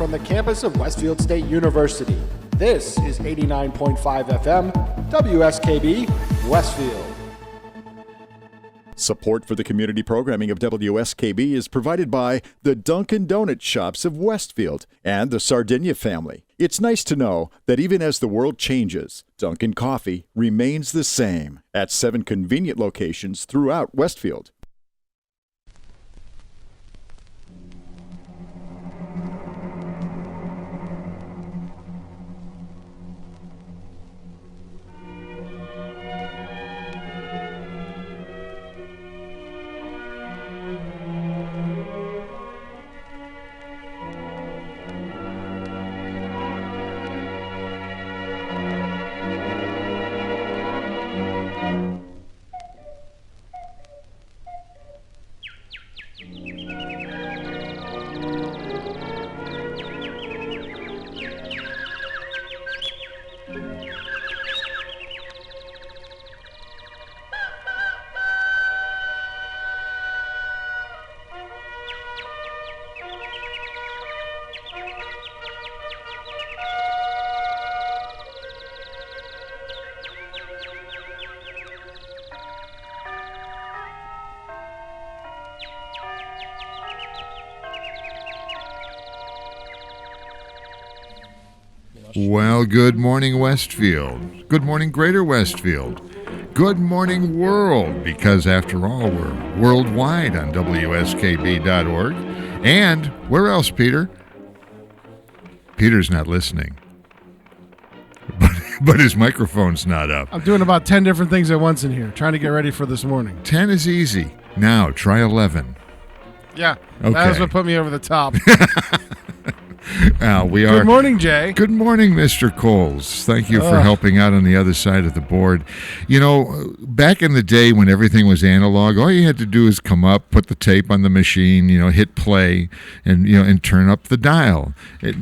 from the campus of Westfield State University. This is 89.5 FM, WSKB, Westfield. Support for the community programming of WSKB is provided by the Dunkin' Donut Shops of Westfield and the Sardinia family. It's nice to know that even as the world changes, Dunkin' Coffee remains the same at 7 convenient locations throughout Westfield. Well, good morning, Westfield. Good morning, Greater Westfield. Good morning, world, because after all, we're worldwide on WSKB.org. And where else, Peter? Peter's not listening. But his microphone's not up. I'm doing about 10 different things at once in here, trying to get ready for this morning. 10 is easy. Now, try 11. Yeah, okay. That was what put me over the top. Good morning, Jay. Good morning, Mr. Coles. Thank you for helping out on the other side of the board. You know, back in the day when everything was analog, all you had to do is come up, put the tape on the machine, hit play, and turn up the dial. And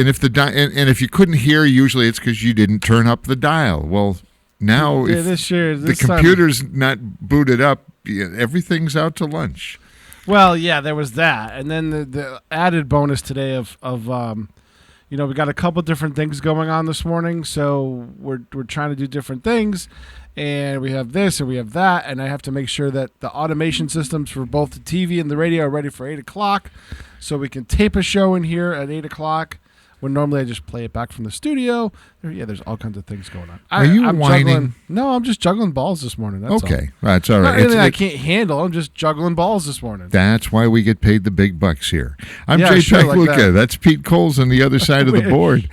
if you couldn't hear, usually it's because you didn't turn up the dial. Well, now if the computer's not booted up, everything's out to lunch. Well, yeah, there was that, and then the added bonus today of we got a couple different things going on this morning, so we're trying to do different things, and we have this and we have that, and I have to make sure that the automation systems for both the TV and the radio are ready for 8 o'clock, so we can tape a show in here at 8 o'clock. When normally I just play it back from the studio. Yeah, there's all kinds of things going on. I'm whining? No, I'm just juggling balls this morning. That's okay. all. That's all right. Not anything I can't handle. I'm just juggling balls this morning. That's why we get paid the big bucks here. I'm Jay Luca. Like that's Pete Coles on the other side of the board.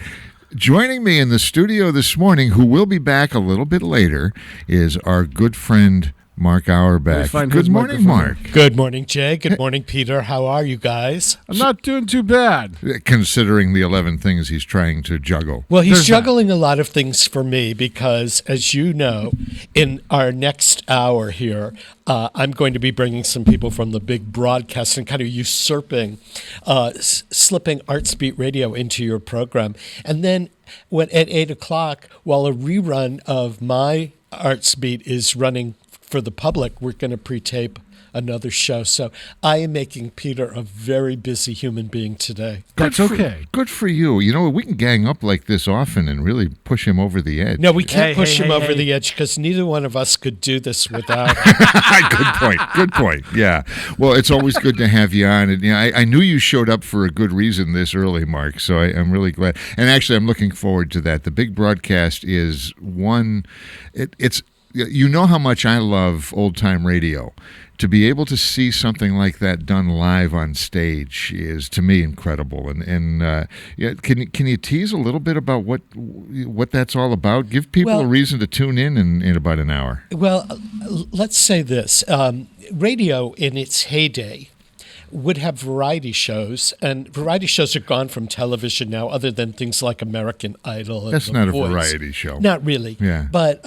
Joining me in the studio this morning, who will be back a little bit later, is our good friend Mark Auerbach. Good morning, Mark. Good morning, Jay. Good morning, Peter. How are you guys? I'm not doing too bad. Considering the 11 things he's trying to juggle. Well, he's juggling a lot of things for me because, as you know, in our next hour here, I'm going to be bringing some people from the big broadcast and kind of usurping, slipping Artsbeat Radio into your program. And then at 8 o'clock, while a rerun of my Artsbeat is running for the public, we're going to pre-tape another show. So I am making Peter a very busy human being today. That's okay. Good for you. We can gang up like this often and really push him over the edge. No, we can't push him over the edge because neither one of us could do this without. Good point. Yeah. Well, it's always good to have you on. And I knew you showed up for a good reason this early, Mark. So I'm really glad. And actually, I'm looking forward to that. The big broadcast is one. It's. You know how much I love old-time radio. To be able to see something like that done live on stage is, to me, incredible. And can you tease a little bit about what that's all about? Give people a reason to tune in about an hour. Well, let's say this. Radio in its heyday would have variety shows, and variety shows are gone from television now, other than things like American Idol. And That's not Voice. A variety show. Not really. Yeah. But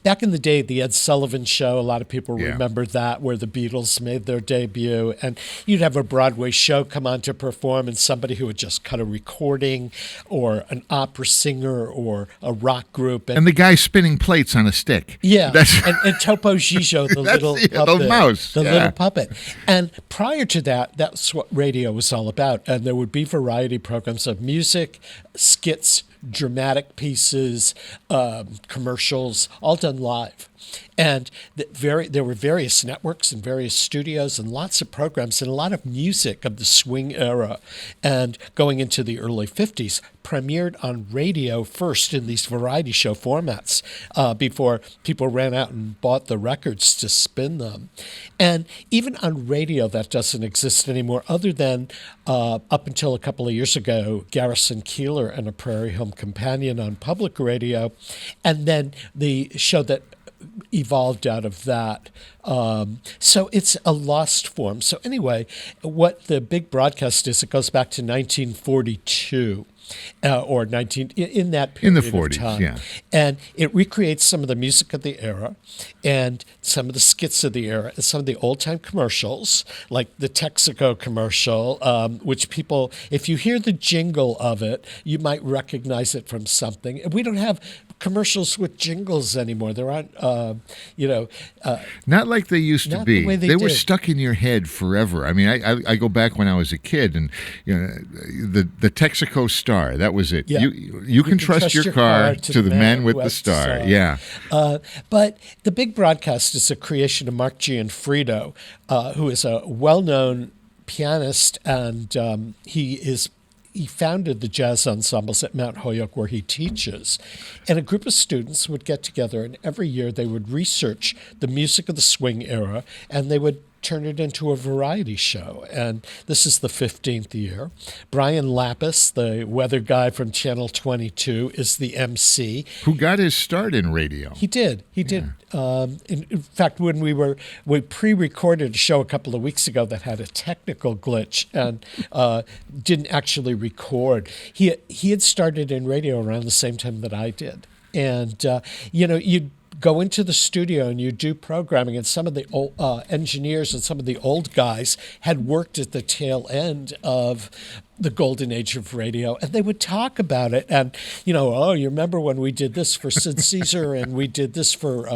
back in the day, the Ed Sullivan Show, a lot of people remember that, where the Beatles made their debut, and you'd have a Broadway show come on to perform, and somebody who had just cut a recording, or an opera singer, or a rock group. And the guy spinning plates on a stick. Yeah, and Topo Gigio, the little puppet. The mouse. The little puppet. And prior to that, that's what radio was all about. And there would be variety programs of music, skits, dramatic pieces, commercials, all done live. And there were various networks and various studios and lots of programs and a lot of music of the swing era. And going into the early 50s, premiered on radio first in these variety show formats before people ran out and bought the records to spin them. And even on radio, that doesn't exist anymore, other than up until a couple of years ago, Garrison Keillor and a Prairie Home Companion on public radio, and then the show that evolved out of that. So it's a lost form. So anyway, what the big broadcast is, it goes back to 1942. Or 19 in that period in the 40s, of time. yeah. And it recreates some of the music of the era and some of the skits of the era and some of the old-time commercials, like the Texaco commercial, which people, if you hear the jingle of it, you might recognize it from something. We don't have commercials with jingles anymore. There aren't, not like they used to not be. the way they were did. stuck in your head forever. I mean, I go back when I was a kid, and the Texaco star. That was it. Yeah. You can trust your car to the man with the star. Yeah. But the big broadcast is a creation of Mark Gianfrido, who is a well-known pianist, and he founded the jazz ensembles at Mount Holyoke where he teaches. And a group of students would get together, and every year they would research the music of the swing era, and they would turn it into a variety show. And this is the 15th year. Brian Lapis, the weather guy from Channel 22, is the MC. Who got his start in radio. He did. In fact, when we pre-recorded a show a couple of weeks ago that had a technical glitch and didn't actually record, he had started in radio around the same time that I did. And, you'd go into the studio and you do programming, and some of the old, engineers and some of the old guys had worked at the tail end of the golden age of radio, and they would talk about it. And, you remember when we did this for Sid Caesar and we did this for,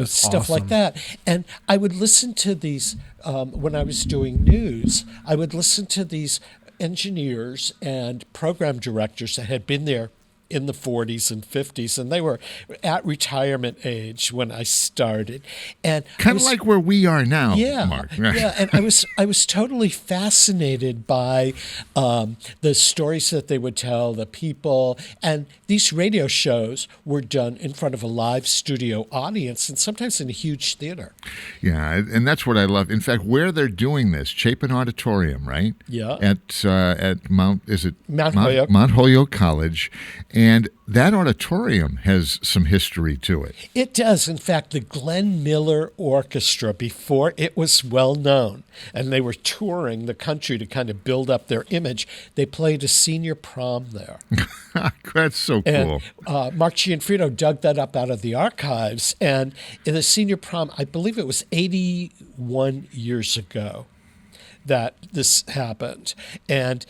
stuff like that. And I would listen to these, when I was doing news, I would listen to these engineers and program directors that had been there in the 40s and 50s, and they were at retirement age when I started. And kind of like where we are now, yeah, Mark. Yeah, and I was totally fascinated by the stories that they would tell, the people, and these radio shows were done in front of a live studio audience, and sometimes in a huge theater. Yeah, and that's what I love. In fact, where they're doing this, Chapin Auditorium, right? Yeah. At Mount Holyoke? Mount Holyoke College. And that auditorium has some history to it. It does. In fact, the Glenn Miller Orchestra, before it was well known, and they were touring the country to kind of build up their image, they played a senior prom there. That's so cool. And Mark Gianfrido dug that up out of the archives. And in the senior prom, I believe it was 81 years ago that this happened. And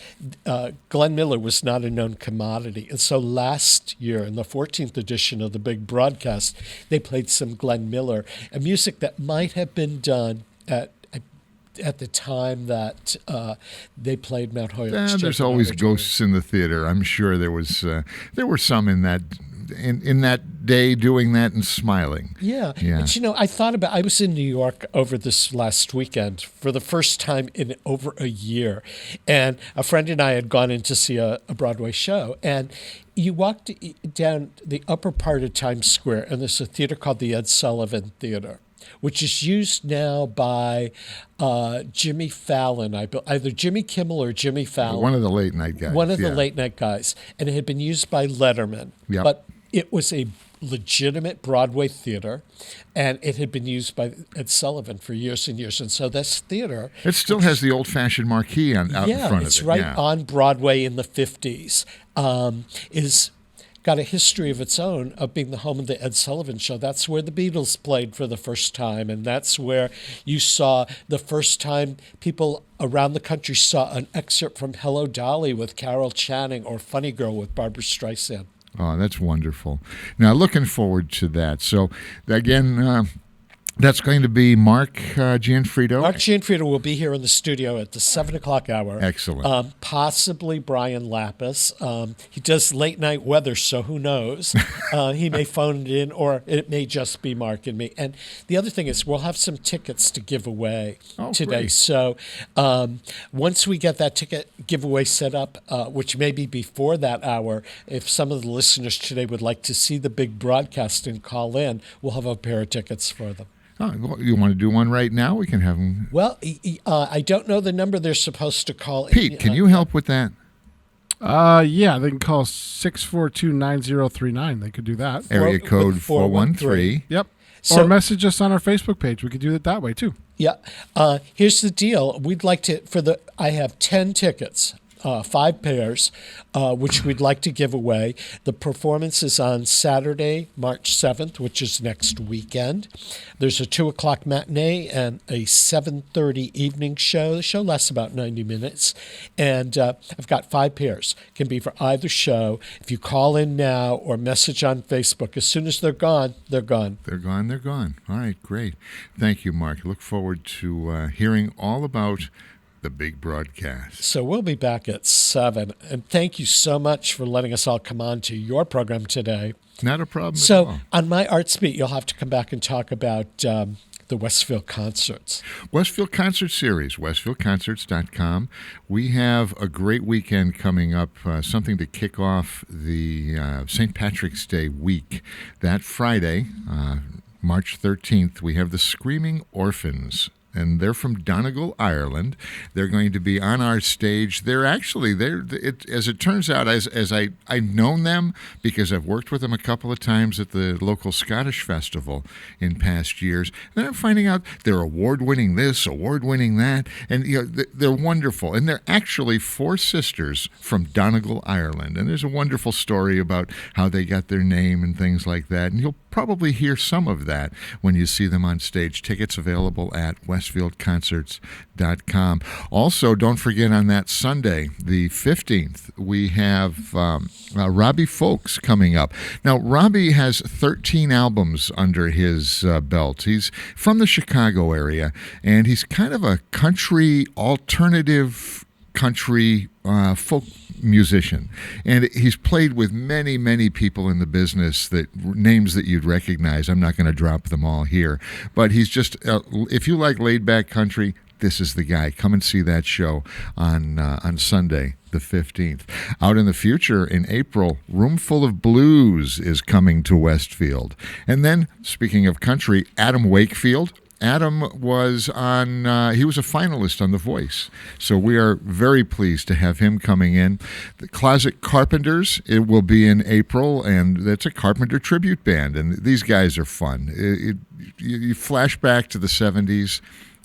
Glenn Miller was not a known commodity. And so last year, in the 14th edition of the big broadcast, they played some Glenn Miller, a music that might have been done at the time that they played Mount Holyoke. There's always ghosts in the theater. I'm sure there were some in that day doing that and smiling. Yeah. But, I was in New York over this last weekend for the first time in over a year. And a friend and I had gone in to see a Broadway show. And you walked down the upper part of Times Square, and there's a theater called the Ed Sullivan Theater, which is used now by Jimmy Fallon, either Jimmy Kimmel or Jimmy Fallon. One of the late night guys. One of the late night guys. And it had been used by Letterman. Yep. But it was a legitimate Broadway theater, and it had been used by Ed Sullivan for years and years. And so this theater... It still has the old-fashioned marquee out in front of it. Yeah, it's right on Broadway in the 50s. Is got a history of its own of being the home of the Ed Sullivan Show. That's where the Beatles played for the first time, and that's where you saw the first time people around the country saw an excerpt from Hello, Dolly with Carol Channing or Funny Girl with Barbra Streisand. Oh, that's wonderful. Now, looking forward to that. So, again, That's going to be Mark Gianfrido. Mark Gianfrido will be here in the studio at the 7 o'clock hour. Excellent. Possibly Brian Lapis. He does late night weather, so who knows? He may phone it in, or it may just be Mark and me. And the other thing is, we'll have some tickets to give away today. Great. So once we get that ticket giveaway set up, which may be before that hour, if some of the listeners today would like to see the big broadcast and call in, we'll have a pair of tickets for them. Oh, well, you want to do one right now? We can have them. Well, I don't know the number they're supposed to call. Pete, can you help with that? Yeah, they can call 642-9039. They could do that. Area code 413. Yep. So- or message us on our Facebook page. We could do it that way too. Yeah. Here's the deal. We'd like to, I have 10 tickets, 5 pairs, which we'd like to give away. The performance is on Saturday, March 7th, which is next weekend. There's a 2 o'clock matinee and a 7:30 evening show. The show lasts about 90 minutes. And I've got 5 pairs. Can be for either show. If you call in now or message on Facebook, as soon as they're gone, they're gone. They're gone. They're gone. All right, great. Thank you, Mark. Look forward to hearing all about the big broadcast. So we'll be back at 7. And thank you so much for letting us all come on to your program today. Not a problem at So all. on my Arts Beat, you'll have to come back and talk about the Westfield concerts. Westfield Concert Series, westfieldconcerts.com. We have a great weekend coming up, something to kick off the St. Patrick's Day week. That Friday, March 13th, we have the Screaming Orphans. And they're from Donegal, Ireland. They're going to be on our stage. As it turns out, as I've known them because I've worked with them a couple of times at the local Scottish festival in past years. And I'm finding out they're award-winning this, award-winning that, and they're wonderful. And they're actually 4 sisters from Donegal, Ireland. And there's a wonderful story about how they got their name and things like that. And you'll probably hear some of that when you see them on stage. Tickets available at westfieldconcerts.com. Also, don't forget on that Sunday, the 15th, we have Robbie Folks coming up. Now, Robbie has 13 albums under his belt. He's from the Chicago area, and he's kind of a country, alternative country folk musician, and he's played with many, many people in the business, names that you'd recognize. I'm not going to drop them all here, but he's just if you like laid back country, this is the guy. Come and see that show on Sunday the 15th. Out in the future in April, Roomful of Blues is coming to Westfield. And then, speaking of country, Adam Wakefield. Adam was he was a finalist on The Voice. So we are very pleased to have him coming in. The Closet Carpenters, it will be in April, and that's a Carpenter tribute band. And these guys are fun. You flash back to the 70s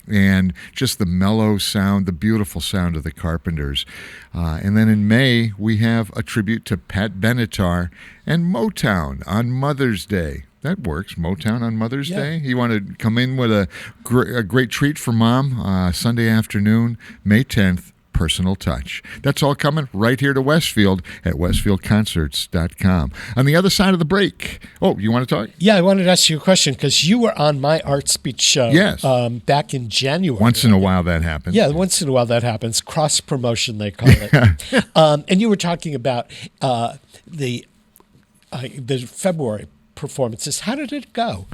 and just the mellow sound, the beautiful sound of the Carpenters. And then in May, we have a tribute to Pat Benatar and Motown on Mother's Day. That works. Motown on Mother's Day. You want to come in with a great treat for Mom Sunday afternoon, May 10th, Personal Touch. That's all coming right here to Westfield at westfieldconcerts.com. On the other side of the break. Oh, you want to talk? Yeah, I wanted to ask you a question because you were on my Art Speech show Yes. Back in January. Once in a while that happens. Yeah, once in a while that happens. Cross-promotion, they call it. And you were talking about the February performances. How did it go?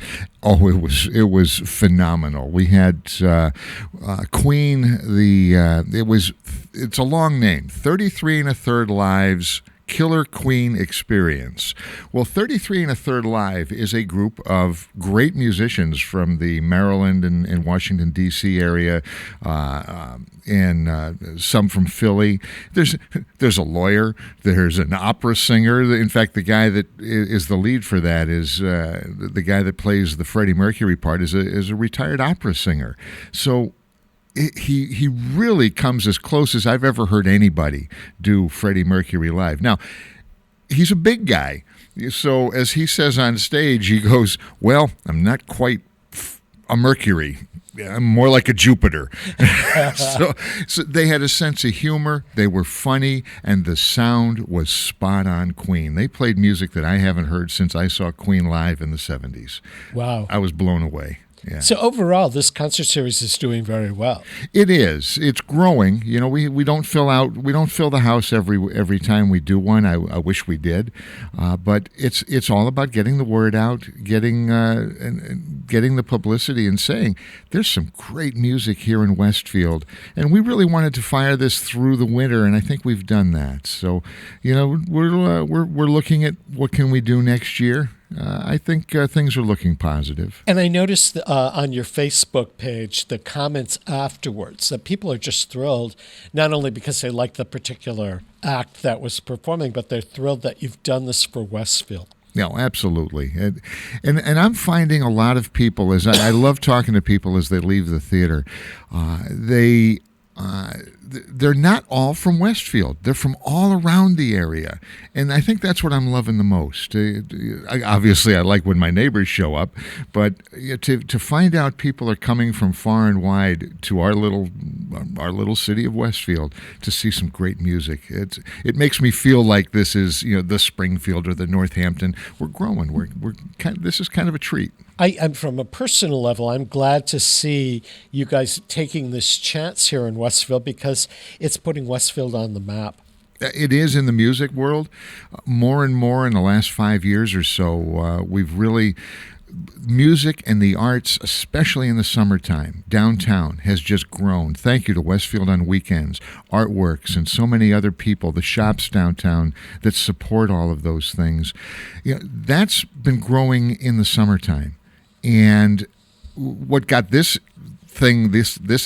Oh, it was phenomenal. We had Queen. It's a long name. 33 1/3 Lives Killer Queen Experience. Well, 33 1/3 Live is a group of great musicians from the Maryland and Washington, D.C. area, and some from Philly. There's a lawyer. There's an opera singer. In fact, the guy that is the lead for that is the guy that plays the Freddie Mercury part is a retired opera singer. So he really comes as close as I've ever heard anybody do Freddie Mercury live. Now, he's a big guy. So as he says on stage, he goes, well, I'm not quite a Mercury. I'm more like a Jupiter. so they had a sense of humor. They were funny, and the sound was spot on Queen. They played music that I haven't heard since I saw Queen live in the 70s. Wow. I was blown away. Yeah. So overall, this concert series is doing very well. It is. It's growing. You know, we don't fill the house every time we do one. I wish we did, but it's all about getting the word out, getting the publicity, and saying there's some great music here in Westfield, and we really wanted to fire this through the winter, and I think we've done that. So, you know, we're looking at what can we do next year. I think things are looking positive. And I noticed on your Facebook page the comments afterwards that people are just thrilled, not only because they like the particular act that was performing, but they're thrilled that you've done this for Westfield. No, absolutely. And I'm finding a lot of people, as I love talking to people as they leave the theater, they're not all from Westfield. They're from all around the area. And I think that's what I'm loving the most. Obviously, I like when my neighbors show up, but to find out people are coming from far and wide to our little city of Westfield to see some great music. It makes me feel like this is, you know, the Springfield or the Northampton. We're growing. This is kind of a treat. I'm from a personal level, I'm glad to see you guys taking this chance here in Westfield because it's putting Westfield on the map. It is in the music world. More and more in the last 5 years or so, we've really... Music and the arts, especially in the summertime, downtown has just grown. Thank you to Westfield on Weekends, Artworks, and so many other people, the shops downtown that support all of those things. You know, that's been growing in the summertime. And what got this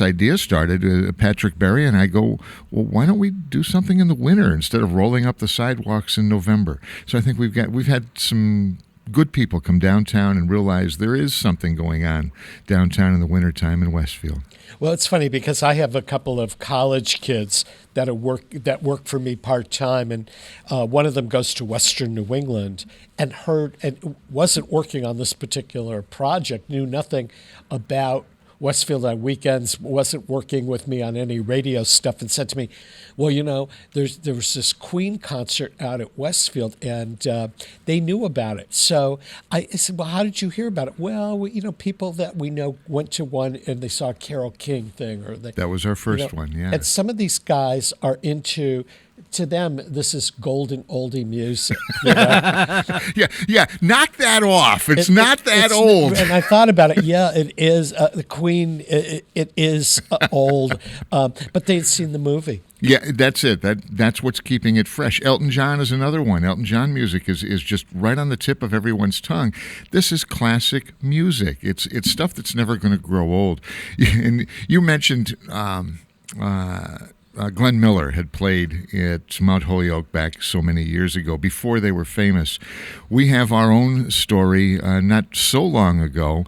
idea started, Patrick Berry and I go, well, why don't we do something in the winter instead of rolling up the sidewalks in November? So I think we've had some good people come downtown and realize there is something going on downtown in the wintertime in Westfield. Well, it's funny because I have a couple of college kids that work for me part-time, and one of them goes to Western New England and wasn't working on this particular project, knew nothing about Westfield on Weekends, wasn't working with me on any radio stuff, and said to me, well, you know, there was this Queen concert out at Westfield, and they knew about it. So I said, well, how did you hear about it? Well, you know, people that we know went to one, and they saw a Carole King thing. That was our first one, yeah. And some of these guys are into... To them, this is golden oldie music. You know? yeah. Knock that off. It's not that old. And I thought about it. Yeah, it is. The Queen. It is old, but they'd seen the movie. Yeah, that's it. That's what's keeping it fresh. Elton John is another one. Elton John music is just right on the tip of everyone's tongue. This is classic music. It's stuff that's never going to grow old. And you mentioned. Glenn Miller had played at Mount Holyoke back so many years ago, before they were famous. We have our own story not so long ago.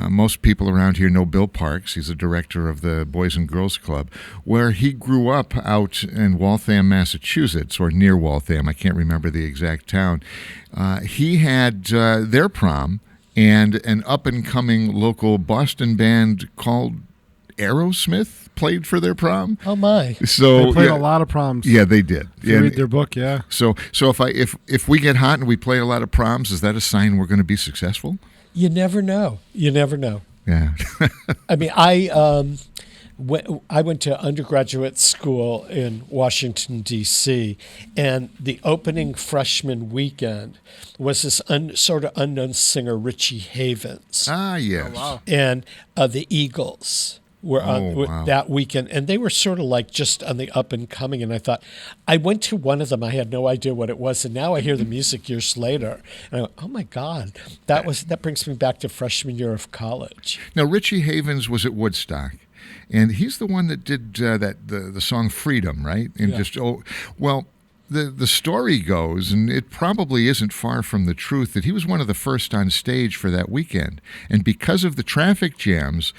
Most people around here know Bill Parks. He's the director of the Boys and Girls Club, where he grew up out in Waltham, Massachusetts, or near Waltham. I can't remember the exact town. He had their prom, and an up-and-coming local Boston band called Aerosmith played for their prom. Oh my! So they played a lot of proms. Yeah, they did. If you read their book, yeah. So if we get hot and we play a lot of proms, is that a sign we're going to be successful? You never know. Yeah. I mean, I went to undergraduate school in Washington, D.C., and the opening freshman weekend was this sort of unknown singer, Richie Havens. Ah, yes. Oh, wow. And the Eagles were on that weekend, and they were sort of like just on the up and coming. And I thought, I went to one of them, I had no idea what it was, and now I hear the music years later, and I went, oh my God, that brings me back to freshman year of college. Now, Richie Havens was at Woodstock, and he's the one that did the song "Freedom," right? And Yeah. The story goes, and it probably isn't far from the truth, that he was one of the first on stage for that weekend, and because of the traffic jams,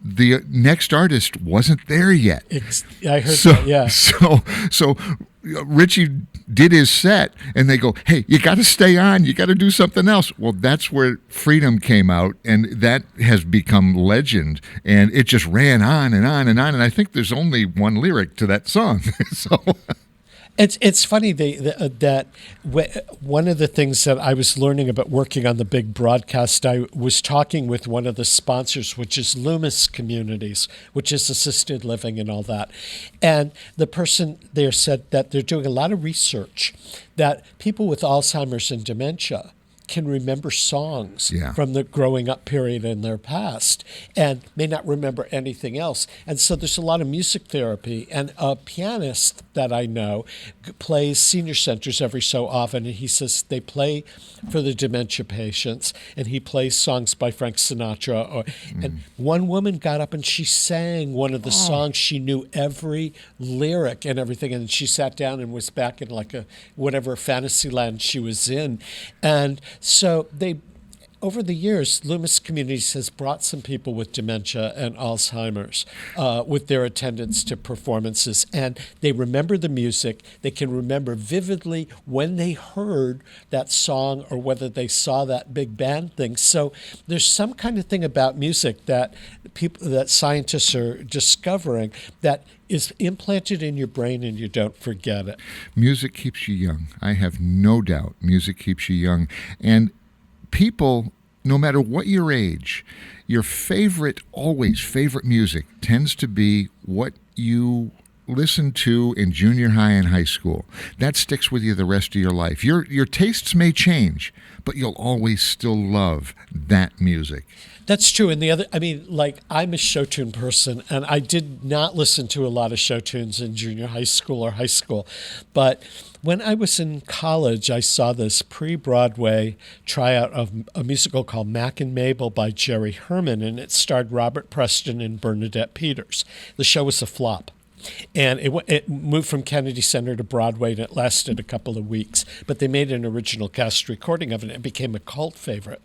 the next artist wasn't there yet. I heard that, yeah. So Richie did his set, and they go, hey, you got to stay on. You got to do something else. Well, that's where Freedom came out, and that has become legend, and it just ran on and on and on, and I think there's only one lyric to that song. So... It's funny that one of the things that I was learning about working on the big broadcast, I was talking with one of the sponsors, which is Loomis Communities, which is assisted living and all that. And the person there said that they're doing a lot of research that people with Alzheimer's and dementia can remember songs from the growing up period in their past and may not remember anything else. And so there's a lot of music therapy. And a pianist that I know plays senior centers every so often. And he says they play for the dementia patients, and he plays songs by Frank Sinatra. And one woman got up and she sang one of the songs. She knew every lyric and everything. And she sat down and was back in like a whatever fantasy land she was in. And so over the years, Loomis Communities has brought some people with dementia and Alzheimer's with their attendance to performances, and they remember the music. They can remember vividly when they heard that song or whether they saw that big band thing. So there's some kind of thing about music that scientists are discovering that is implanted in your brain and you don't forget it. Music keeps you young. I have no doubt music keeps you young. And people, no matter what your age, your favorite music tends to be what you listened to in junior high and high school. That sticks with you the rest of your life. Your tastes may change, but you'll always still love that music. That's true. And I'm a show tune person, and I did not listen to a lot of show tunes in junior high school or high school. But when I was in college, I saw this pre-Broadway tryout of a musical called Mac and Mabel by Jerry Herman, and it starred Robert Preston and Bernadette Peters. The show was a flop. And it moved from Kennedy Center to Broadway, and it lasted a couple of weeks. But they made an original cast recording of it, and it became a cult favorite.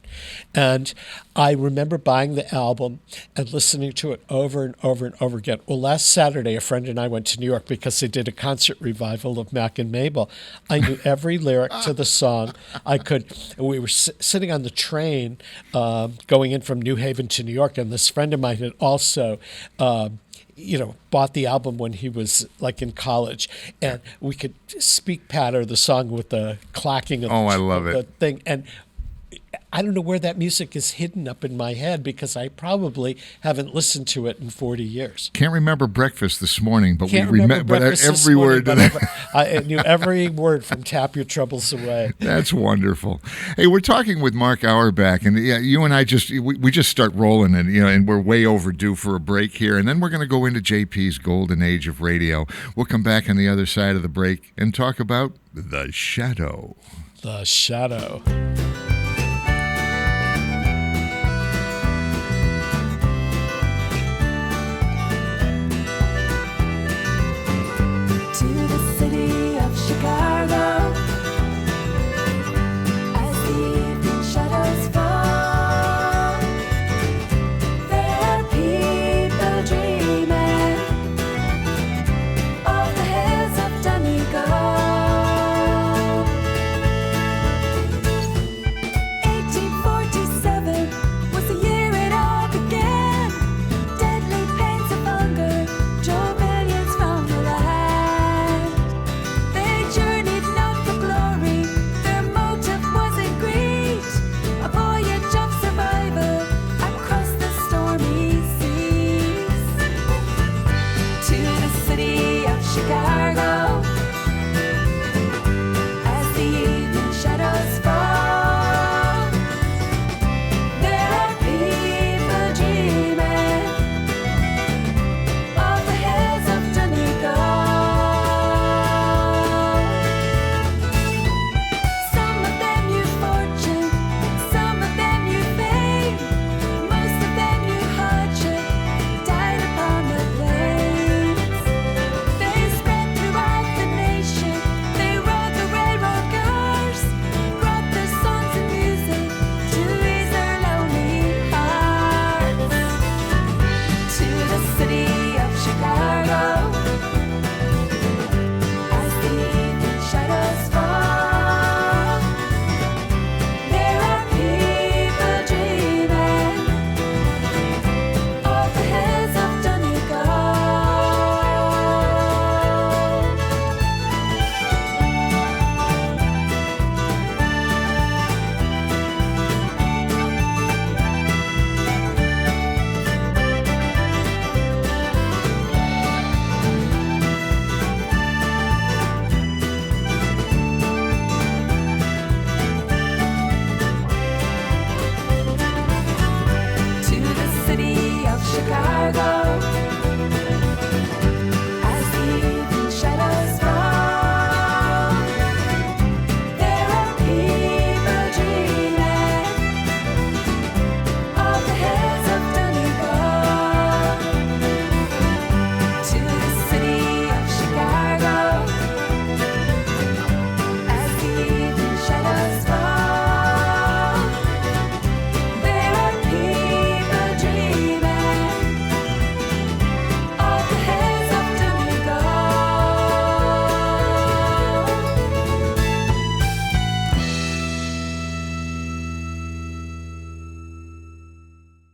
And I remember buying the album and listening to it over and over and over again. Well, last Saturday, a friend and I went to New York because they did a concert revival of Mac and Mabel. I knew every lyric to the song. We were sitting on the train going in from New Haven to New York, and this friend of mine had also bought the album when he was like in college, and we could speak patter the song with the clacking of I love the it. thing. And I don't know where that music is hidden up in my head because I probably haven't listened to it in 40 years. Can't remember breakfast this morning, but Can't we remember remember breakfast this every morning, word. but I knew every word from Tap Your Troubles Away. That's wonderful. Hey, we're talking with Mark Auerbach, and you and I we just start rolling, and we're way overdue for a break here, and then we're going to go into JP's golden age of radio. We'll come back on the other side of the break and talk about The Shadow. The Shadow. To the city of Chicago, as the evening shadows fall, there are people dreaming of the hills of Donegal. Chicago. As the evening shadows fall, there are people dreaming of the hills of Donegal. To the city of Chicago. As the evening shadows fall, there are people dreaming of the hills of Donegal.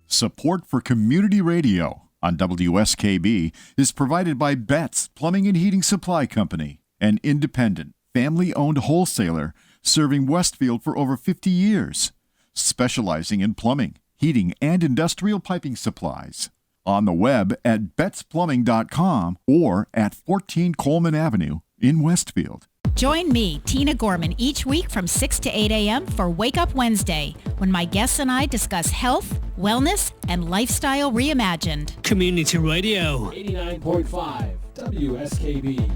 Support for community radio on WSKB is provided by Betts Plumbing and Heating Supply Company, an independent, family-owned wholesaler serving Westfield for over 50 years, specializing in plumbing, heating, and industrial piping supplies. On the web at bettsplumbing.com or at 14 Coleman Avenue in Westfield. Join me, Tina Gorman, each week from 6 to 8 a.m. for Wake Up Wednesday, when my guests and I discuss health, wellness, and lifestyle reimagined. Community Radio. 89.5 WSKB.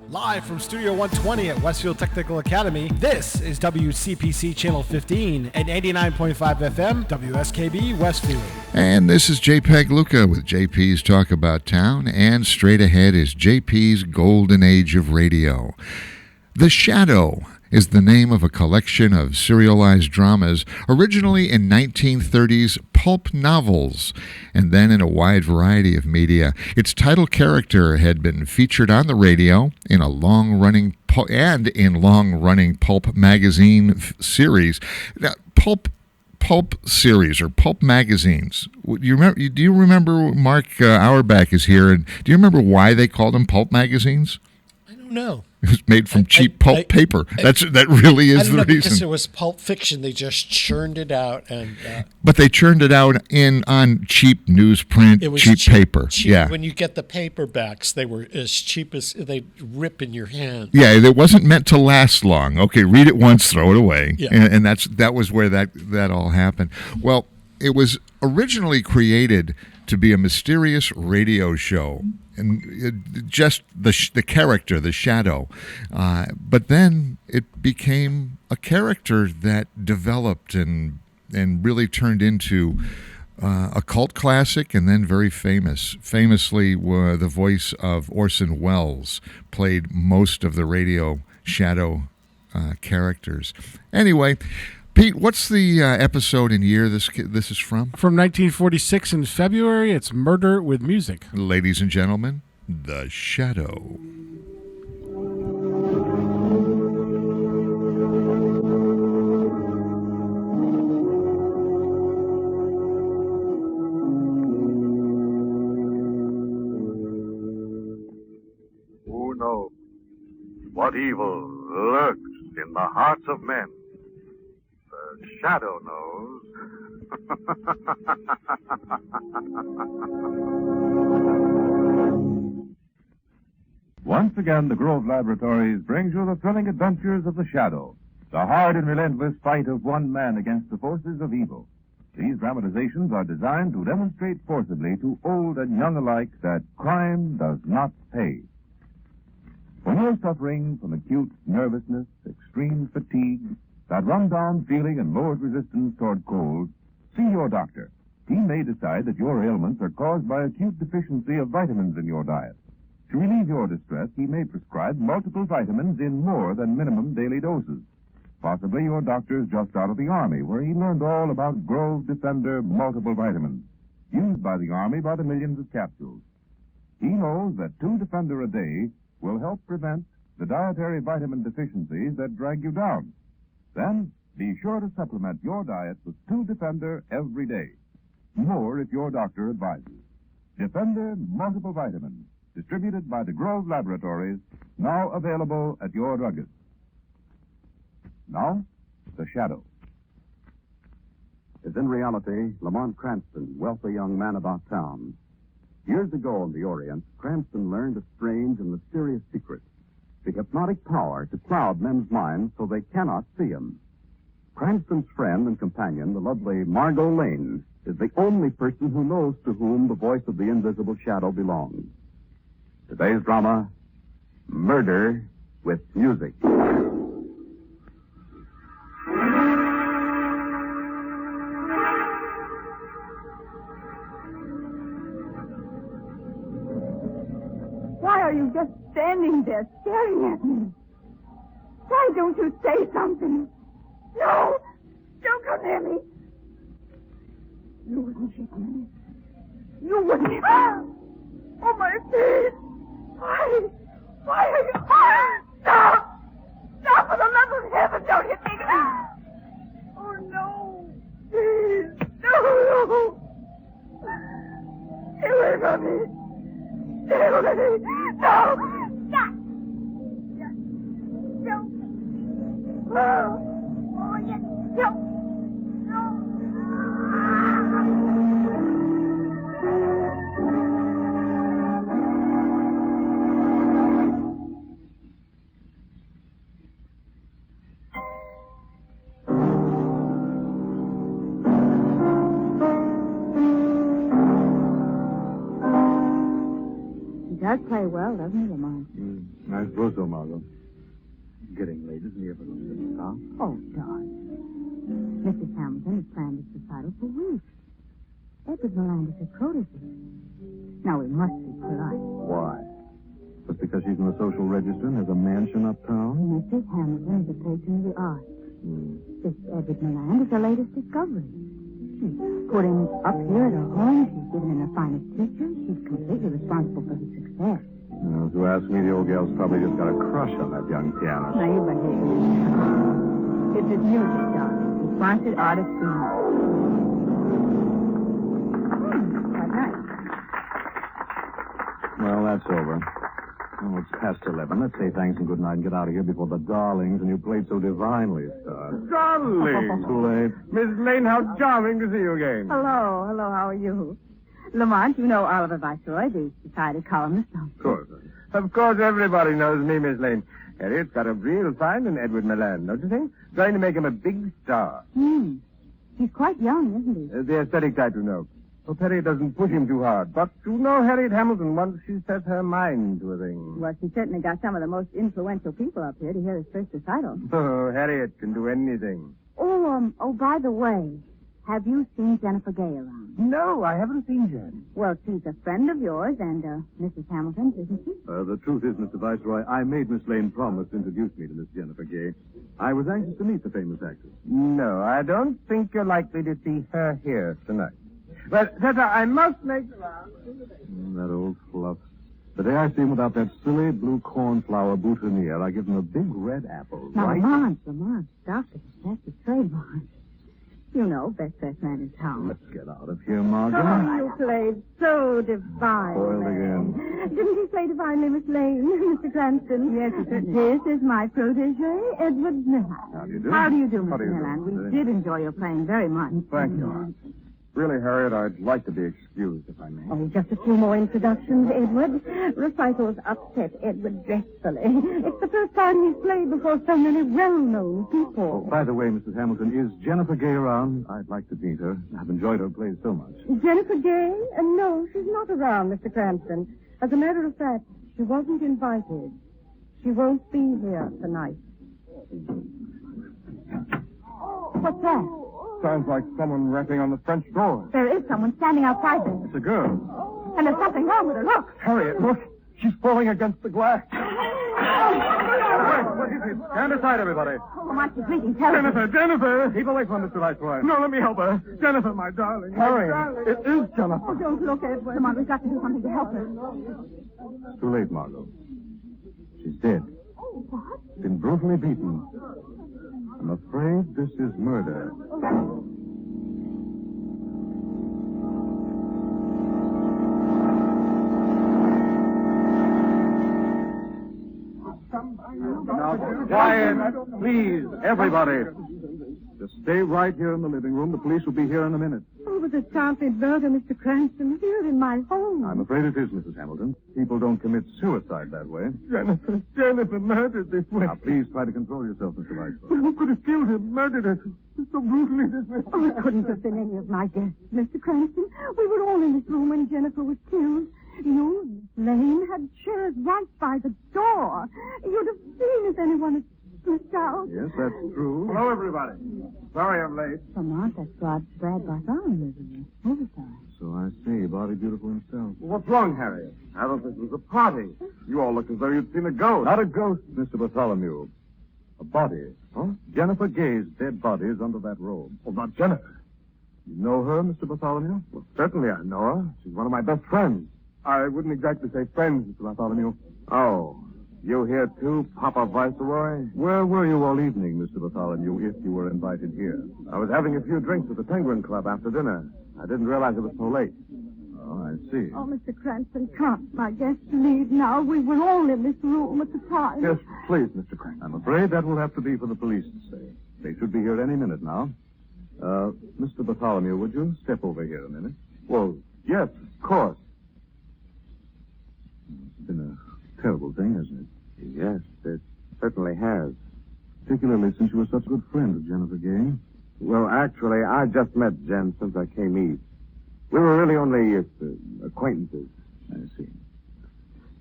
Live from Studio 120 at Westfield Technical Academy, this is WCPC Channel 15 and 89.5 FM WSKB Westfield. And this is JPEG Luca with JP's Talk About Town, and straight ahead is JP's Golden Age of Radio. The Shadow is the name of a collection of serialized dramas originally in 1930s pulp novels and then in a wide variety of media. Its title character had been featured on the radio in a long-running pulp magazine series. Now, pulp series or pulp magazines. Do you remember Mark Auerbach is here, and do you remember why they called them pulp magazines? I don't know. It was made from cheap pulp paper. That really is I don't the know, because reason. it was Pulp Fiction. They just churned it out, and But they churned it out on cheap newsprint, it was cheap paper. cheap. Yeah. When you get the paperbacks, they were as cheap as they rip in your hand. Yeah, it wasn't meant to last long. Okay, read it once, throw it away. Yeah. And that was where that all happened. Well, it was originally created to be a mysterious radio show, and just the character, the Shadow. But then it became a character that developed and really turned into a cult classic, and then very famous. Famously, the voice of Orson Welles played most of the radio Shadow characters. Anyway, Pete, what's the episode and year this is from? From 1946 in February, it's Murder with Music. Ladies and gentlemen, The Shadow. Who knows what evil lurks in the hearts of men? The Shadow knows. Once again, the Grove Laboratories brings you the thrilling adventures of the Shadow, the hard and relentless fight of one man against the forces of evil. These dramatizations are designed to demonstrate forcibly to old and young alike that crime does not pay. When you're suffering from acute nervousness, extreme fatigue, that run-down feeling and lowered resistance toward cold, see your doctor. He may decide that your ailments are caused by acute deficiency of vitamins in your diet. To relieve your distress, he may prescribe multiple vitamins in more than minimum daily doses. Possibly your doctor's just out of the Army, where he learned all about Grove Defender multiple vitamins, used by the Army by the millions of capsules. He knows that 2 Defender a day will help prevent the dietary vitamin deficiencies that drag you down. Then, be sure to supplement your diet with 2 Defender every day. More if your doctor advises. Defender multiple vitamins, distributed by the Grove Laboratories, now available at your druggist. Now, The Shadow. Is in reality Lamont Cranston, wealthy young man about town. Years ago in the Orient, Cranston learned a strange and mysterious secret, the hypnotic power to cloud men's minds so they cannot see him. Cranston's friend and companion, the lovely Margot Lane, is the only person who knows to whom the voice of the invisible shadow belongs. Today's drama, Murder with Music. Why are you just standing there staring at me? Why don't you say something? No! Don't come near me! You wouldn't hit me. You wouldn't hit me. Oh, my face! Why? Why are you... Stop! Stop, for the love of heaven, don't hit me! Oh, no! Please! No! Get away from me! Get away! No! Stop! No! Oh, yes! No! Does play well, doesn't he, Lamont? I suppose so, Margot. Getting late, isn't he, everyone? Huh? Oh, darling. Mrs. Hamilton has planned this recital for weeks. Edward Milan is a protege. Now, we must be polite. Why? Just because she's in the social register and has a mansion uptown? Mrs. Hamilton is a patron of the arts. This Edward Milan is the latest discovery. She's put him up here at her home. She's given him the finest teacher. She's completely responsible for his success. If you ask me, the old gal's probably just got a crush on that young pianist. Now, you behave. It's his music, darling. He wants it artist feeling. Quite nice. Well, that's over. Oh, it's past 11. Let's say thanks and good night and get out of here before the darlings and you played so divinely start. Darling! Too late. Miss Lane, how charming to see you again. Hello, how are you? Lamont, you know Oliver Viceroy, the society columnist. Of course. Of course, everybody knows me, Miss Lane. Harriet's got a real find in Edward Milan, don't you think? Trying to make him a big star. He's quite young, isn't he? The aesthetic type, you know. Hope Harriet doesn't push him too hard. But you know Harriet Hamilton, once she sets her mind to a thing. Well, she certainly got some of the most influential people up here to hear his first recital. Oh, Harriet can do anything. Oh, by the way, have you seen Jennifer Gay around? No, I haven't seen Jen. Well, she's a friend of yours and Mrs. Hamilton's, isn't she? The truth is, Mr. Viceroy, I made Miss Lane promise to introduce me to Miss Jennifer Gay. I was anxious to meet the famous actress. No, I don't think you're likely to see her here tonight. Well, Tessa, I must make the round. That old fluff. The day I see him without that silly blue cornflower boutonniere, I give him a big red apple. Now, Right? Lamont, stop it. That's a trademark. You know, best dressed man in town. Let's get out of here, Margot. Oh, you played so divine. Spoiled again. Didn't he play divinely, Miss Lane, Mr. Cranston? Yes, he certainly. This is my protege, Edward Milan. How do you do? How do you do, How Mr. do you do? Milan? We did enjoy your playing very much. Thank you. Really, Harriet, I'd like to be excused, if I may. Oh, just a few more introductions, Edward. Recitals upset Edward dreadfully. It's the first time he's played before so many well-known people. By the way, Mrs. Hamilton, is Jennifer Gay around? I'd like to meet her. I've enjoyed her plays so much. Jennifer Gay? No, she's not around, Mr. Cranston. As a matter of fact, she wasn't invited. She won't be here tonight. What's that? Sounds like someone rapping on the French door. There is someone standing outside there. It's a girl. And there's something wrong with her. Look. Harriet, look. She's falling against the glass. What is it? Stand aside, everybody. Lamont, she's bleeding terribly. Jennifer! Keep away from Mr. Viceroy. No, let me help her. Jennifer, my darling. Harriet, it is Jennifer. Oh, don't look, Edward. Lamont, we've got to do something to help her. Too late, Margot. She's dead. What? Been brutally beaten. I'm afraid this is murder. Now, quiet, please, everybody. Just Stay right here in the living room. The police will be here in a minute. Oh, but it's something murder, Mr. Cranston, here in my home. I'm afraid it is, Mrs. Hamilton. People don't commit suicide that way. Jennifer murdered this way. Now, please try to control yourself, Mr. Weisberg. Who could have killed her, murdered her so brutally this way? Oh, it couldn't have been any of my guests, Mr. Cranston. We were all in this room when Jennifer was killed. You, Miss Lane, had chairs right by the door. You'd have seen if anyone had slipped out. Yes, that's true. Hello, everybody. Sorry I'm late. Lamont, that's Brad Bartholomew, isn't it? Oversized. So I see. Bobby Beautiful himself. Well, what's wrong, Harriet? I thought this was a party. You all look as though you'd seen a ghost. Not a ghost, Mr. Bartholomew. A body. Huh? Jennifer Gay's dead body is under that robe. Well, not Jennifer. You know her, Mr. Bartholomew? Well, certainly I know her. She's one of my best friends. I wouldn't exactly say friends, Mr. Bartholomew. Oh, you here too, Papa Viceroy? Where were you all evening, Mr. Bartholomew, if you were invited here? I was having a few drinks at the Penguin Club after dinner. I didn't realize it was so late. Oh, I see. Oh, Mr. Cranston, can't my guests leave now? We were all in this room at the time. Yes, please, Mr. Cranston. I'm afraid that will have to be for the police to say. They should be here any minute now. Mr. Bartholomew, would you step over here a minute? Well, yes, of course. It's been a terrible thing, hasn't it? Yes, it certainly has. Particularly since you were such a good friend of Jennifer Gay. Well, actually, I just met Jen since I came east. We were really only acquaintances. I see.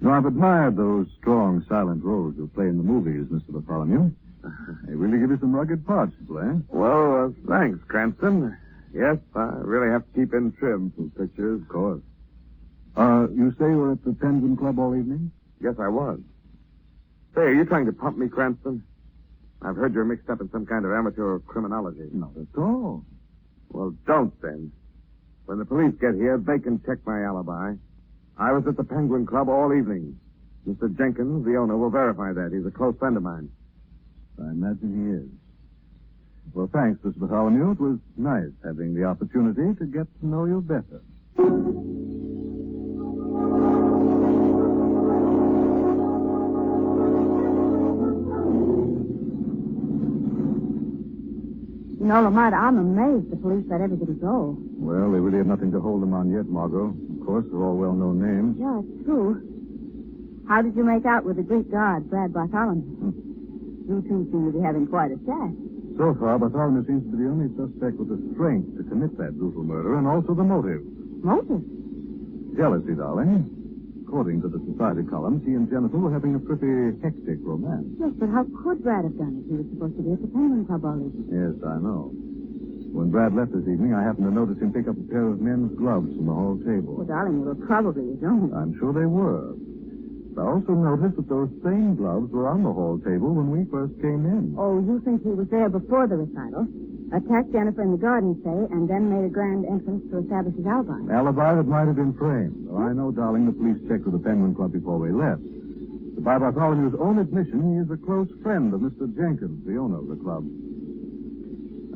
No, I've admired those strong, silent roles you play in the movies, Mr. Bartholomew. They really give you some rugged parts to play. Well, thanks, Cranston. Yes, I really have to keep in trim for pictures. Of course. You say you were at the Penguin Club all evening? Yes, I was. Say, are you trying to pump me, Cranston? I've heard you're mixed up in some kind of amateur criminology. Not at all. Well, don't then. When the police get here, they can check my alibi. I was at the Penguin Club all evening. Mr. Jenkins, the owner, will verify that. He's a close friend of mine. I imagine he is. Well, thanks, Mr. Bartholomew. It was nice having the opportunity to get to know you better. You know, Lamont, I'm amazed the police let everybody go. Well, they really have nothing to hold them on yet, Margot. Of course, they're all well-known names. Yeah, it's true. How did you make out with the Greek guard, Brad Bartholomew? You two seem to be having quite a chat. So far, Bartholomew seems to be the only suspect with the strength to commit that brutal murder, and also the motive. Motive? Jealousy, darling. According to the society columns, he and Jennifer were having a pretty hectic romance. Yes, but how could Brad have done it? He was supposed to be at the Penguin Club all evening. Yes, I know. When Brad left this evening, I happened to notice him pick up a pair of men's gloves from the hall table. Well, darling, they were probably his own. I'm sure they were. I also noticed that those same gloves were on the hall table when we first came in. Oh, you think he was there before the recital? Attacked Jennifer in the garden, say, and then made a grand entrance to establish his alibi. Alibi that might have been framed. Though I know, darling, the police checked with the Penguin Club before they left. But by Bartholomew's own admission, he is a close friend of Mr. Jenkins, the owner of the club.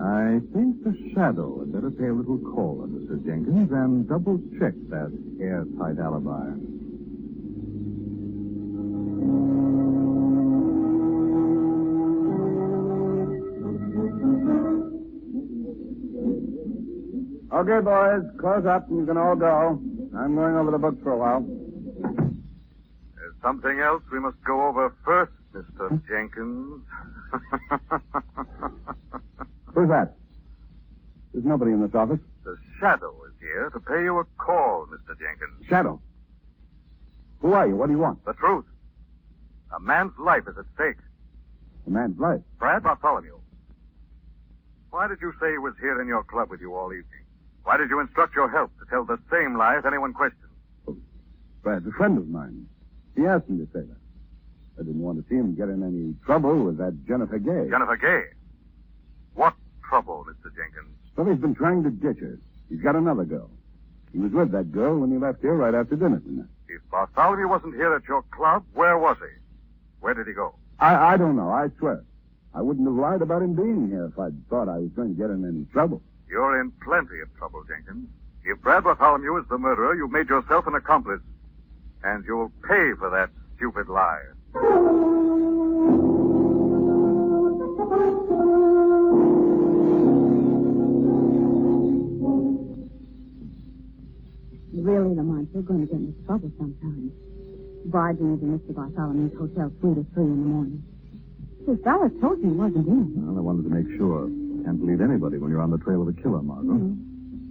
I think the Shadow had better pay a little call on Mr. Jenkins and double-check that airtight alibi. Okay, boys, close up and you can all go. I'm going over the books for a while. There's something else we must go over first, Mr. Jenkins. Who's that? There's nobody in this office. The Shadow is here to pay you a call, Mr. Jenkins. Shadow. Who are you? What do you want? The truth. A man's life is at stake. A man's life. Brad Bartholomew. Why did you say he was here in your club with you all evening? Why did you instruct your help to tell the same lie if anyone questioned? Oh, Brad's a friend of mine. He asked me to say that. I didn't want to see him get in any trouble with that Jennifer Gay. Jennifer Gay? What trouble, Mr. Jenkins? Well, he's been trying to ditch her. He's got another girl. He was with that girl when he left here right after dinner tonight. If Bartholomew wasn't here at your club, where was he? Where did he go? I don't know, I swear. I wouldn't have lied about him being here if I'd thought I was going to get in any trouble. You're in plenty of trouble, Jenkins. If Brad Bartholomew is the murderer, you've made yourself an accomplice. And you'll pay for that stupid lie. You're going to get into trouble sometime. Barging into Mr. Bartholomew's hotel suite at 3 in the morning. His valet told you he wasn't in. Well, I wanted to make sure. Can't believe anybody when you're on the trail of a killer, Margot.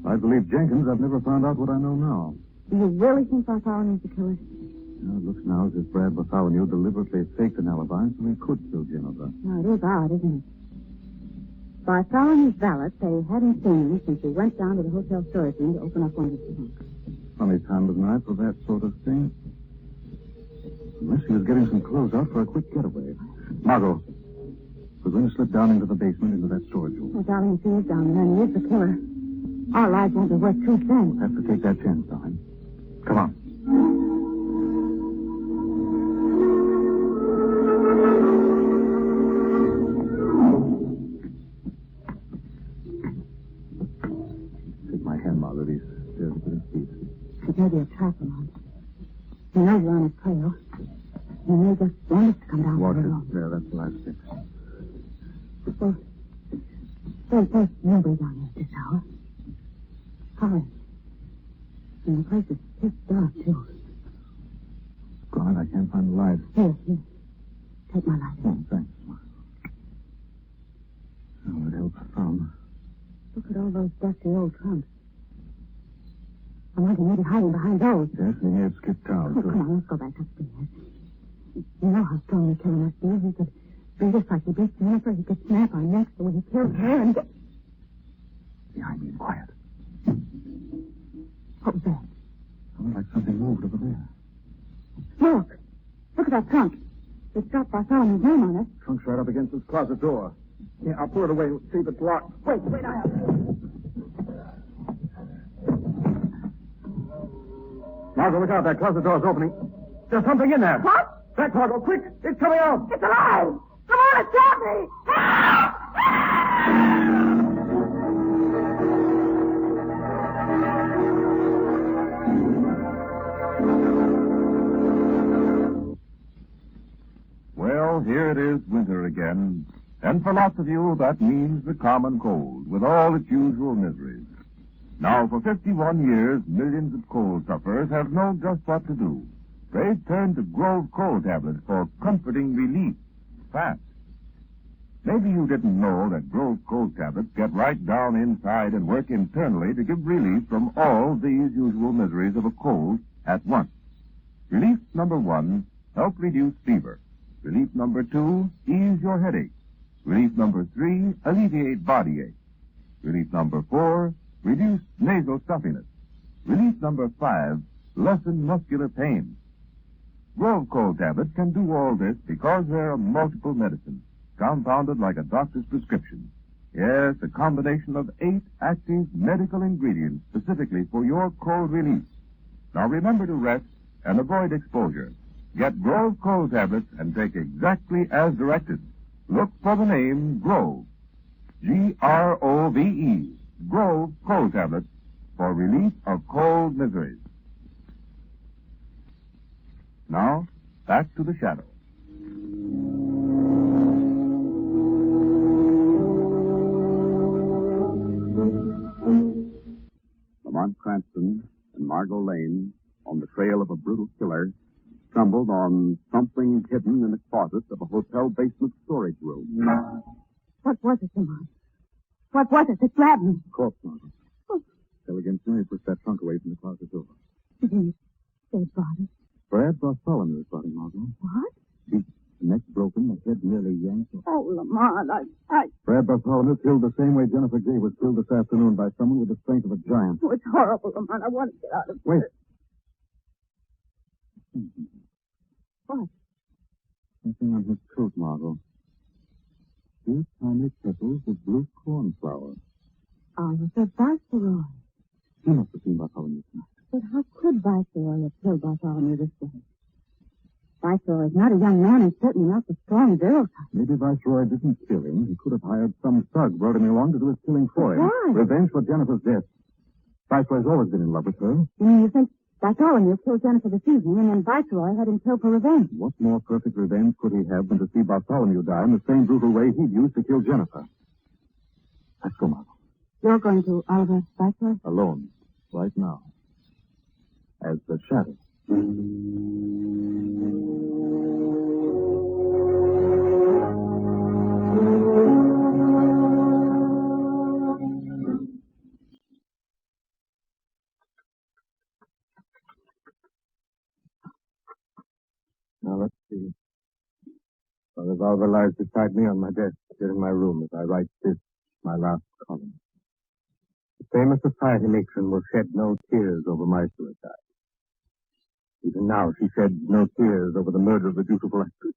I believe Jenkins. I've never found out what I know now. Do you really think Bartholomew's the killer? Well, it looks now as if Brad Bartholomew deliberately faked an alibi so he could kill Jennifer. No, it is odd, isn't it? Bartholomew's valet said he hadn't seen him since he went down to the hotel storage room to open up one of his trunks. Funny time of night for that sort of thing. Unless he was getting some clothes out for a quick getaway. Margot, we're going to slip down into the basement into that storage room. Oh, darling, if he is down there, and he is the killer. Our lives won't be worth 2 cents. We'll have to take that chance, darling. Come on. Take my hand, Margot. These stairs are pretty steep. It may be a trap, Lamont. He knows you're on his trail. He may just want us to come down Watch the it. road. There, that's the last fix. Well, there's nobody down here at this hour. Hurry. And the place is pitch dark, too. God, I can't find the light. Here. Take my light. Oh, thanks. Oh, it helps some. Look at all those dusty old trunks. I wonder maybe hiding behind those. Yes, and he had skipped town, Oh, too. come on, let's go back upstairs. You know how strong the killer must be. He could beat us like he beat Jennifer. He could snap our necks the way he killed her and... Behind me, quiet. What was that? Sounded like something moved over there. Look! Look at that trunk. It's got Bartholomew's name on it. Trunk's right up against this closet door. Yeah, I'll pull it away and see if it's locked. Wait, I have... Margot, look out. That closet door's opening. There's something in there. What? Back, Margot, quick. It's coming out. It's alive! Come on, it's got me! Well, here it is, winter again. And for lots of you, that means the common cold, with all its usual miseries. Now, for 51 years, millions of cold sufferers have known just what to do. They've turned to Grove cold tablets for comforting relief, fast. Maybe you didn't know that Grove cold tablets get right down inside and work internally to give relief from all these usual miseries of a cold at once. Relief number 1, help reduce fever. Relief number 2, ease your headache. Relief number 3, alleviate body ache. Relief number 4, reduce nasal stuffiness. Relief number 5, lessen muscular pain. Grove cold tablets can do all this because they're a multiple medicine, compounded like a doctor's prescription. Yes, a combination of 8 active medical ingredients specifically for your cold relief. Now remember to rest and avoid exposure. Get Grove cold tablets and take exactly as directed. Look for the name Grove. Grove. Grove cold tablets for relief of cold miseries. Now, back to the shadow. Lamont Cranston and Margot Lane, on the trail of a brutal killer, stumbled on something hidden in the closet of a hotel basement storage room. What was it, Lamont? What was it that grabbed me? Corpse, Margot. Oh. Tell again soon he pushed that trunk away from the closet door. Dead body. Brad Bartholomew's body, Margot. What? Beat, the neck broken, the head nearly yanked off. Oh, Lamont, I... Brad Bartholomew killed the same way Jennifer Gay was killed this afternoon by someone with the strength of a giant. Oh, it's horrible, Lamont. I want to get out of here. Wait. What? Something on his coat, Margot. 2 tiny petals of blue cornflower. Oliver Viceroy. He must have seen Bartholomew tonight. But how could Viceroy have killed Bartholomew this way? Viceroy is not a young man and certainly not the strong girl type. Maybe Viceroy didn't kill him. He could have hired some thug, brought him along to do his killing for him. Why? Revenge for Jennifer's death. Viceroy's always been in love with her. You mean you think Bartholomew killed Jennifer this evening and then Viceroy had him killed for revenge? What more perfect revenge could he have than to see Bartholomew die in the same brutal way he'd used to kill Jennifer? Let's go, Margot. You're going to Oliver Viceroy? Alone. Right now. as the shadow. Now, let's see. The revolver lies beside me on my desk here in my room as I write this, my last column. The famous society matron will shed no tears over my suicide. Even now, she sheds no tears over the murder of the beautiful actress.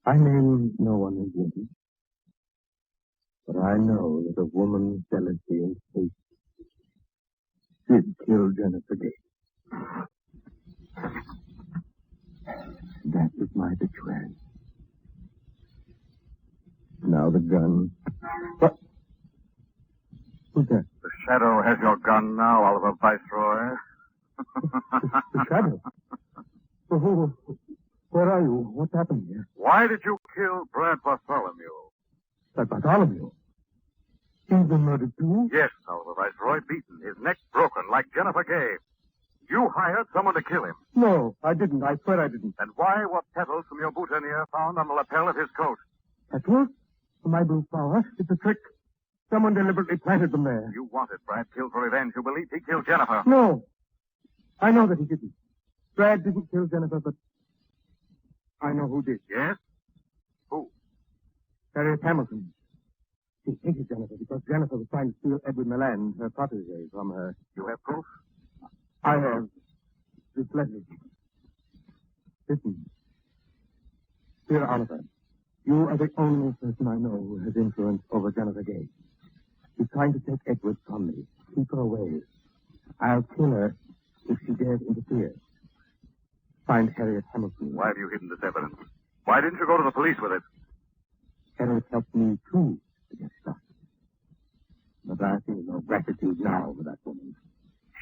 I name no one as guilty, but I know that a woman's jealousy and hate did kill Jennifer Gay. That is my betrayal. Now the gun. What? Who's that? The shadow has your gun now, Oliver Viceroy. The shadow? Oh, where are you? What's happened here? Why did you kill Brad Bartholomew? That Bartholomew? He's been murdered too? Yes, Oliver Viceroy, beaten, his neck broken like Jennifer Gay. You hired someone to kill him. No, I didn't. I swear I didn't. And why were petals from your boutonniere found on the lapel of his coat? Petals? My blue flower? It's a trick. Someone deliberately planted them there. You wanted Brad killed for revenge. You believed he killed Jennifer. No. I know that he didn't. Brad didn't kill Jennifer, but I know who did. Yes? Who? Harriet Hamilton. She hated Jennifer because Jennifer was trying to steal Edward Milan, her protege, from her. You have proof? I have. This letter. Listen. Dear Oliver, you are the only person I know who has influence over Jennifer Gay. She's trying to take Edward from me. Keep her away. I'll kill her if she dares interfere. Find Harriet Hamilton. Why have you hidden this evidence? Why didn't you go to the police with it? Harriet helped me, too, to get started. But I feel no gratitude now for that woman.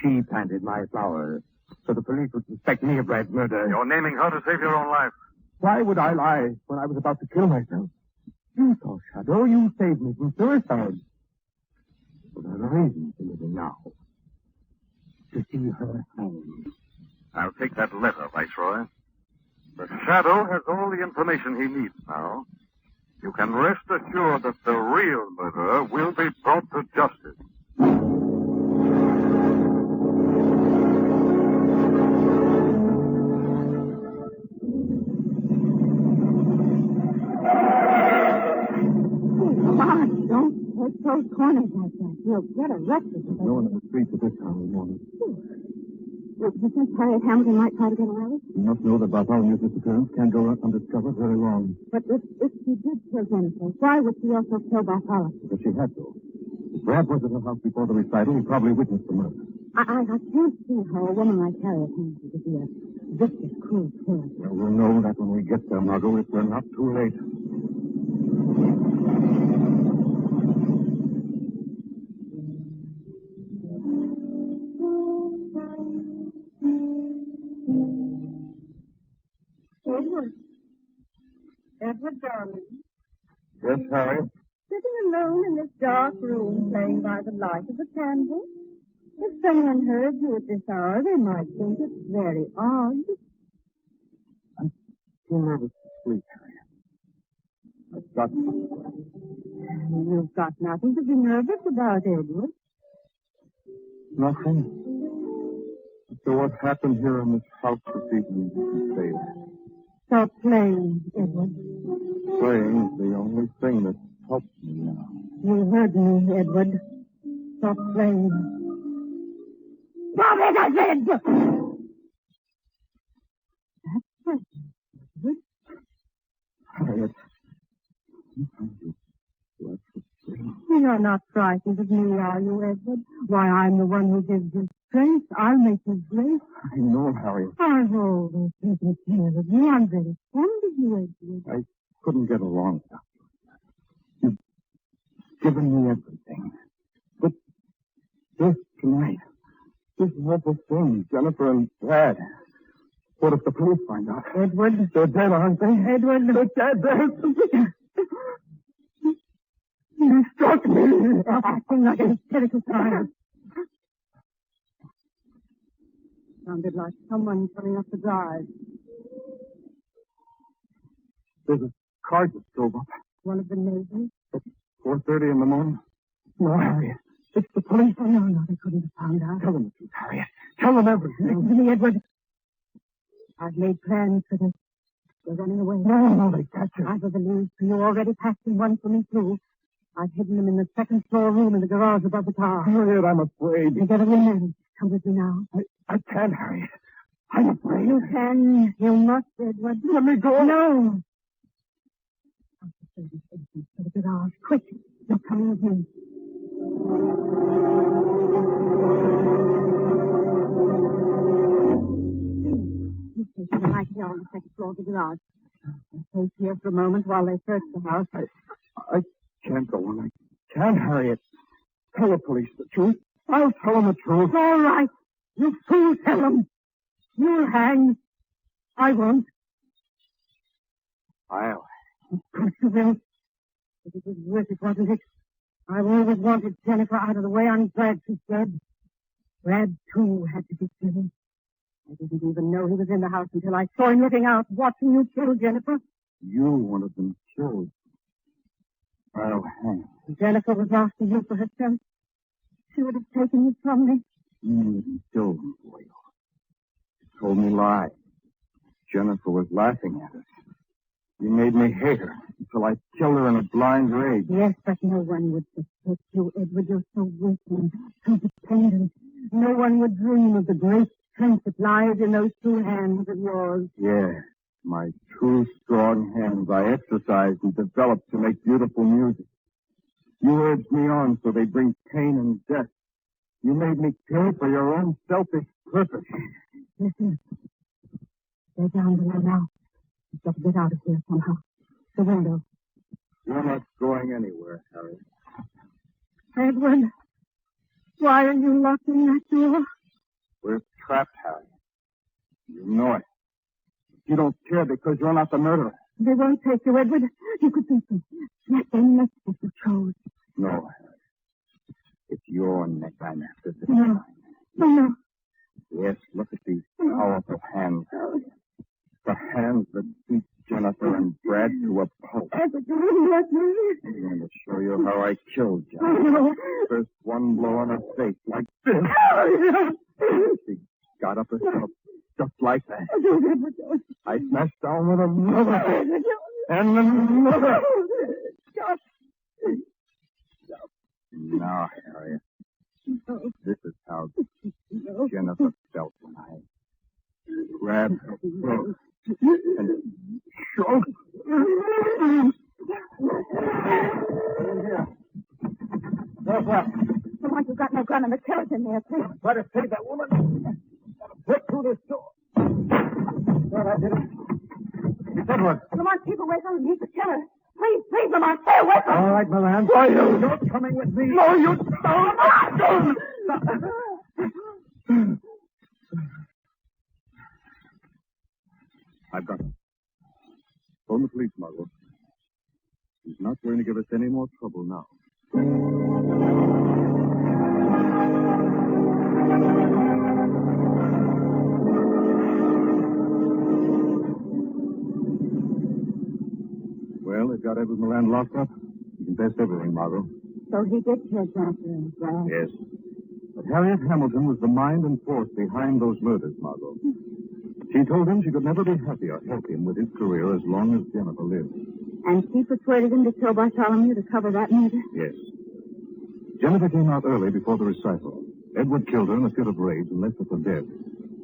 She planted my flowers, so the police would suspect me of Brad's murder. You're naming her to save your own life. Why would I lie when I was about to kill myself? You saw Shadow. You saved me from suicide. But I have a reason for living now. To see her home. I'll take that letter, Viceroy. The Shadow has all the information he needs now. You can rest assured that the real murderer will be brought to justice. Those corners like that. You'll get arrested. No one in the streets at this time of the morning. Well, do you think Harriet Hamilton might try to get away? You must know that Bartholomew's disappearance can't go undiscovered very long. But if she did kill Jennifer, why would she also kill Bartholomew? Because she had to. If Brad was at her house before the recital, he probably witnessed the murder. I can't see how a woman like Harriet Hamilton could be a vicious, cruel killer. Well, we'll know that when we get there, Margot, if we're not too late. Edward darling. Yes, Harry? Sitting alone in this dark room, playing by the light of a candle. If someone heard you at this hour, they might think it very odd. I'm too nervous to sleep, Harry. I've got... You've got nothing to be nervous about, Edward. Nothing. So what happened here in this house this evening, you say? Stop playing, Edward. Playing is the only thing that helps me now. You heard me, Edward. Stop playing. Stop it, I said! That's right, Edward. Harriet. You're not frightened of me, are you, Edward? Why, I'm the one who gives you strength. I'll make you great. I know, Harriet. I've always taken care of you. I'm very fond of you, Edward. I couldn't get along without you. You've given me everything. But this tonight, this awful thing, Jennifer and Brad. What if the police find out? Edward. They're dead, aren't they? Edward. They're dead. You struck me. Acting like a hysterical child. sounded like someone coming up the drive. There's a car just drove up. One of the neighbors? At 4:30 in the morning. No, Harriet. It's the police. Oh, no, they couldn't have found out. Tell them the truth, Harriet. Tell them everything. Listen to me, Edward. I've made plans for this. They're running away. No, they catch you. I've believed you already packed in one for me, too. I've hidden them in the second floor room in the garage above the car. Harriet, I'm afraid. They get away now. Come with me now. I can't, Harriet. I'm afraid. You can. You must, Edward. Let me go. No. I'll take the station to the garage. Quick. You're coming with me. You station right here on the second floor of the garage. I'll stay here for a moment while they search the house. I can't go on. I can't, Harriet. Tell the police the truth. I'll tell them the truth. All right. You fool, tell them. You'll hang. I won't. I'll. Of course you will. But it was worth it, wasn't it? I've always wanted Jennifer out of the way. I'm glad she's dead. Brad, too, had to be killed. I didn't even know he was in the house until I saw him looking out, watching you kill Jennifer. You wanted them killed. I'll hang. Jennifer was after you for herself. She would have taken you from me. You didn't kill them for you. You told me lies. Jennifer was laughing at us. You made me hate her until I killed her in a blind rage. Yes, but no one would suspect you, Edward. You're so weak and so dependent. No one would dream of the great strength that lies in those two hands of yours. Yeah, my two strong hands I exercised and developed to make beautiful music. You urged me on so they bring pain and death. You made me kill for your own selfish purpose. Listen, they're down below now. We've got to get out of here somehow. The window. You're not going anywhere, Harry. Edward, why are you locking that door? We're trapped, Harry. You know it. You don't care because you're not the murderer. They won't take you, Edward. You could beat them. Let them neck if you chose. No, Harry. It's your neck I'm after. No. No. Yes, look at these powerful hands, Harry. The hands that beat Jennifer and Brad to a pulp. Edward, you wouldn't let me. I'm going to show you how I killed Jennifer. No. First one blow on her face, like this. She got up herself, just like that. I smashed down with another. And another. Stop. Now, Harriet, this is how Jennifer felt when I grabbed her throat and choked. What's up? Someone who's got no gun and the killer's in there, too. Try to save that woman. Break through this door. Well, I did it. Edward. Lamont, keep away from him. He's the killer. Please, Lamont, stay away from him. All right, Milan. Why you? You're coming with me. No, you don't. I've got him. Phone the police, Margot. He's not going to give us any more trouble now. Well, they've got Edward Moran locked up. He confessed everything, Margot. So he did kill Jennifer and Brad. Yes. But Harriet Hamilton was the mind and force behind those murders, Margot. She told him she could never be happy or help him with his career as long as Jennifer lived. And she persuaded him to kill Bartholomew to cover that murder? Yes. Jennifer came out early before the recital. Edward killed her in a fit of rage and left her for dead.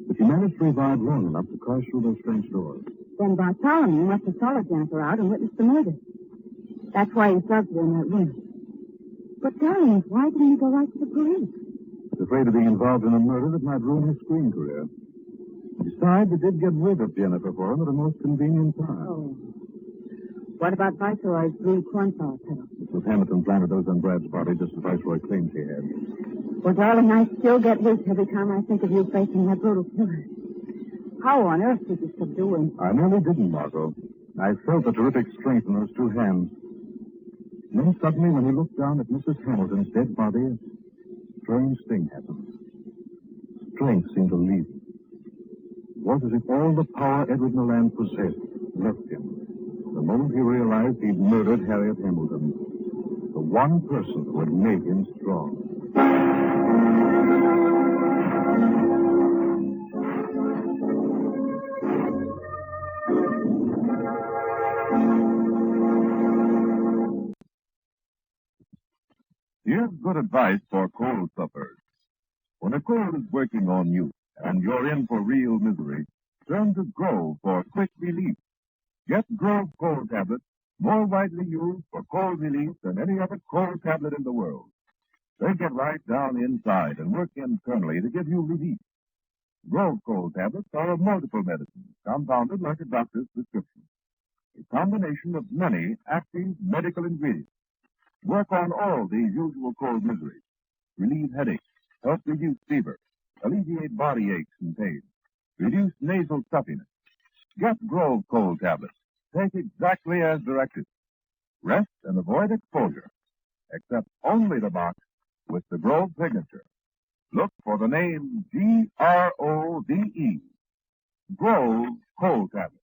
But she managed to revive long enough to crash through those French doors. Then Bartholomew must have followed Jennifer out and witnessed the murder. That's why he slugged her in that room. But, darling, why didn't he go right to the police? He's afraid of being involved in a murder that might ruin his screen career. Besides, they did get rid of Jennifer for him at a most convenient time. Oh. What about Viceroy's blue cornflower petal? Mrs. Hamilton planted those on Brad's body just as Viceroy claimed she had. Well, darling, I still get weak every time I think of you facing that brutal killer. How on earth did you subdue him? I nearly didn't, Margot. I felt the terrific strength in those two hands. And then suddenly, when he looked down at Mrs. Hamilton's dead body, a strange thing happened. Strength seemed to leave him. was as if all the power Edward Milan possessed left him the moment he realized he'd murdered Harriet Hamilton, the one person who had made him strong. Here's good advice for cold sufferers. When a cold is working on you and you're in for real misery, turn to Grove for quick relief. Get Grove cold tablets, more widely used for cold relief than any other cold tablet in the world. They get right down inside and work internally to give you relief. Grove cold tablets are of multiple medicines, compounded like a doctor's prescription. A combination of many active medical ingredients. Work on all these usual cold miseries. Relieve headaches, help reduce fever, alleviate body aches and pains, reduce nasal stuffiness. Get Grove cold tablets. Take exactly as directed. Rest and avoid exposure. Accept only the box with the Grove signature. Look for the name Grove. Grove cold tablets.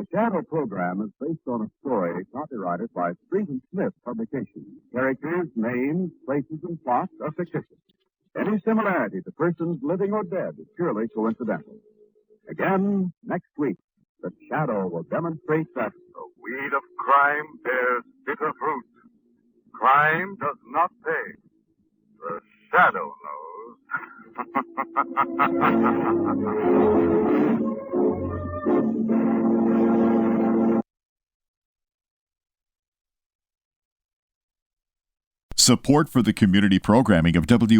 The Shadow program is based on a story copyrighted by Street and Smith Publications. Characters, names, places, and plots are fictitious. Any similarity to persons living or dead is purely coincidental. Again, next week, the Shadow will demonstrate that The weed of crime bears bitter fruit. Crime does not pay. The Shadow knows. Support for the community programming of WSFD